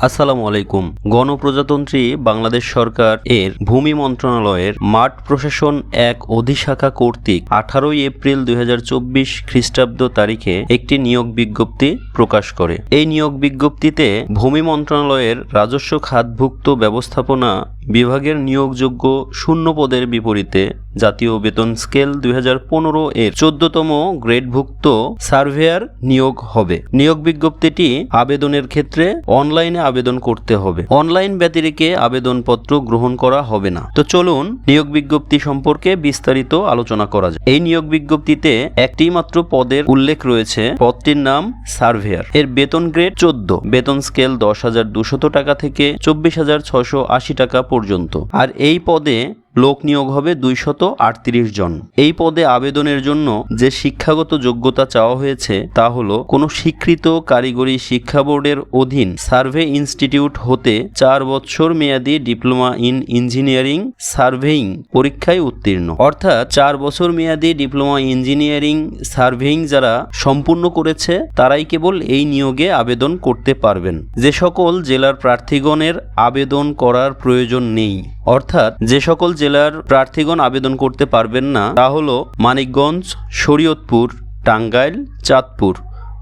আসসালামু আলাইকুম। গণপ্রজাতন্ত্রী বাংলাদেশ সরকার এর ভূমি মন্ত্রণালয়ের মাঠ প্রশাসন এক অধিশাখা কর্তৃক 18 এপ্রিল 2024 খ্রিস্টাব্দ তারিখে একটি নিয়োগ বিজ্ঞপ্তি প্রকাশ করে। এই নিয়োগ বিজ্ঞপ্তিতে ভূমি মন্ত্রণালয়ের রাজস্ব খাতভুক্ত ব্যবস্থাপনা বিভাগের নিয়োগযোগ্য শূন্য পদের বিপরীতে জাতীয় বেতন স্কেল 2015 এর 14তম গ্রেডভুক্ত সার্ভেয়ার নিয়োগ হবে। নিয়োগ বিজ্ঞপ্তিটি আবেদনের ক্ষেত্রে অনলাইনে আবেদন করতে হবে। অনলাইন ব্যতিরেকে আবেদনপত্র গ্রহণ করা হবে না। তো চলুন নিয়োগ বিজ্ঞপ্তি সম্পর্কে বিস্তারিত আলোচনা করা যায়। এই নিয়োগ বিজ্ঞপ্তিতে একটি মাত্র পদের উল্লেখ রয়েছে। পদটির নাম সার্ভেয়ার। এর বেতন গ্রেড 14, বেতন স্কেল 10,200 টাকা থেকে 24,680 টাকা পর্যন্ত। আর এই পদে লোক নিয়োগ হবে 238 জন। এই পদে আবেদনের জন্য যে শিক্ষাগত যোগ্যতা চাওয়া হয়েছে তা হলো কোনো স্বীকৃত কারিগরি শিক্ষা বোর্ডের অধীন সার্ভে ইনস্টিটিউট হতে 4 বছর মেয়াদী ডিপ্লোমা ইন ইঞ্জিনিয়ারিং সার্ভেইং পরীক্ষায় উত্তীর্ণ। অর্থাৎ 4 বছর মেয়াদী ডিপ্লোমা ইঞ্জিনিয়ারিং সার্ভেইং যারা সম্পূর্ণ করেছে তারাই কেবল এই নিয়োগে আবেদন করতে পারবেন। যে সকল জেলার প্রার্থীগণের আবেদন করার প্রয়োজন নেই, অর্থাৎ যে সকল জেলার প্রার্থীগণ আবেদন করতে পারবেন না তা হলো মানিকগঞ্জ, শরীয়তপুর, টাঙ্গাইল, চাঁদপুর,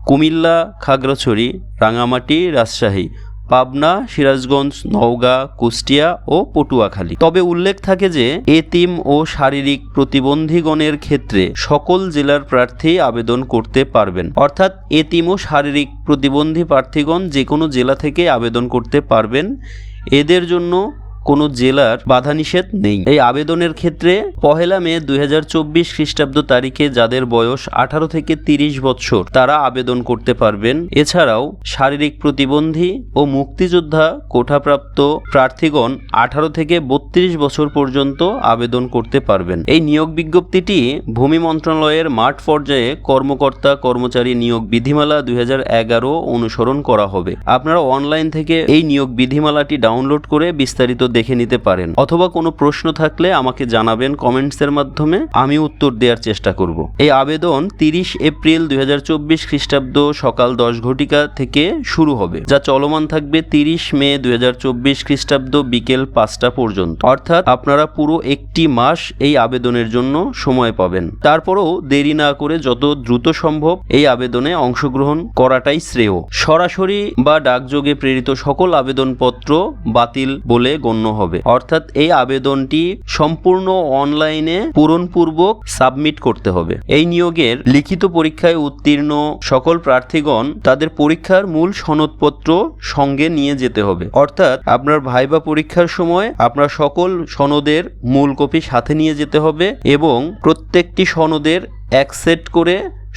কুমিল্লা, খাগড়াছড়ি, রাঙামাটি, রাজশাহী, পাবনা, সিরাজগঞ্জ, নওগাঁ, কুষ্টিয়া ও পটুয়াখালী। তবে উল্লেখ থাকে যে এতিম ও শারীরিক প্রতিবন্ধীগণের ক্ষেত্রে সকল জেলার প্রার্থী আবেদন করতে পারবেন। অর্থাৎ এতিম ও শারীরিক প্রতিবন্ধী প্রার্থীগণ যে কোনো জেলা থেকে আবেদন করতে পারবেন। এদের জন্য কোনো জেলার বাধা নিষেধ নেই। এই আবেদনের ক্ষেত্রে 1 মে 2024 খ্রিস্টাব্দ তারিখে যাদের বয়স 18 থেকে 30 বছর তারা আবেদন করতে পারবেন। এছাড়াও শারীরিক প্রতিবন্ধী ও মুক্তিযোদ্ধা কোটাপ্রাপ্ত প্রার্থীগণ 18 থেকে 32 বছর পর্যন্ত আবেদন করতে পারবেন। এই নিয়োগ বিজ্ঞপ্তিটি ভূমি মন্ত্রণালয়ের মাঠ পর্যায়ে কর্মকর্তা কর্মচারী নিয়োগ বিধিমালা 2011 অনুসরণ করা হবে। আপনারা অনলাইন থেকে এই নিয়োগ বিধিমালাটি ডাউনলোড করে বিস্তারিত দেখে নিতে পারেন, অথবা কোনো প্রশ্ন থাকলে আমাকে জানাবেন কমেন্টসের মাধ্যমে, আমি উত্তর দেওয়ার চেষ্টা করব। এই আবেদন 30 এপ্রিল 2024 খ্রিস্টাব্দ সকাল 10 ঘটিকা থেকে শুরু হবে, যা চলমান থাকবে 30 মে 2024 খ্রিস্টাব্দ বিকেল 5টা পর্যন্ত। অর্থাৎ আপনারা পুরো একটি মাস এই আবেদনের জন্য সময় পাবেন। তারপরেও দেরি না করে যত দ্রুত সম্ভব এই আবেদনে অংশগ্রহণ করাটাই শ্রেয়। সরাসরি বা ডাকযোগে প্রেরিত সকল আবেদনপত্র বাতিল বলে গণ্য হবে। অর্থাৎ এই আবেদনটি সম্পূর্ণ অনলাইনে পূরণপূর্বক সাবমিট করতে হবে। এই নিয়োগের লিখিত পরীক্ষায় উত্তীর্ণ সকল প্রার্থীগণ তাদের পরীক্ষার মূল সনদপত্র সঙ্গে নিয়ে যেতে হবে। অর্থাৎ আপনার ভাইবা পরীক্ষার সময় আপনার সকল সনদের মূল কপি সাথে নিয়ে যেতে হবে এবং প্রত্যেকটি সনদের এক সেট করে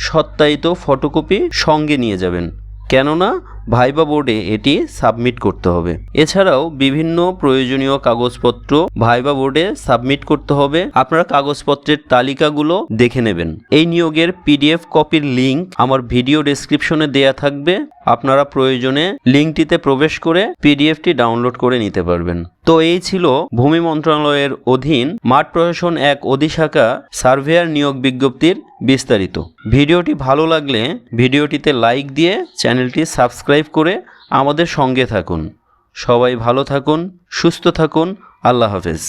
সত্যায়িত ফটোকপি সঙ্গে নিয়ে যাবেন, কেননা ভাইবা বোর্ডে এটি সাবমিট করতে হবে। এছাড়াও বিভিন্ন প্রয়োজনীয় কাগজপত্র ভাইবা বোর্ডে সাবমিট করতে হবে। আপনারা কাগজপত্রের তালিকাগুলো দেখে নেবেন। এই নিয়োগের PDF কপির লিংক আমার ভিডিও ডেসক্রিপশনে দেয়া থাকবে। আপনারা প্রয়োজনে লিঙ্কটিতে প্রবেশ করে PDFটি ডাউনলোড করে নিতে পারবেন। তো এই ছিল ভূমি মন্ত্রণালয়ের অধীন মাঠ প্রশাসন এক অধিশাখা সার্ভেয়ার নিয়োগ বিজ্ঞপ্তির বিস্তারিত। ভিডিওটি ভালো লাগলে ভিডিওটিতে লাইক দিয়ে চ্যানেলটি সাবস্ক্রাইব করে আমাদের সঙ্গে থাকুন। সবাই ভালো থাকুন, সুস্থ থাকুন। আল্লাহ হাফেজ।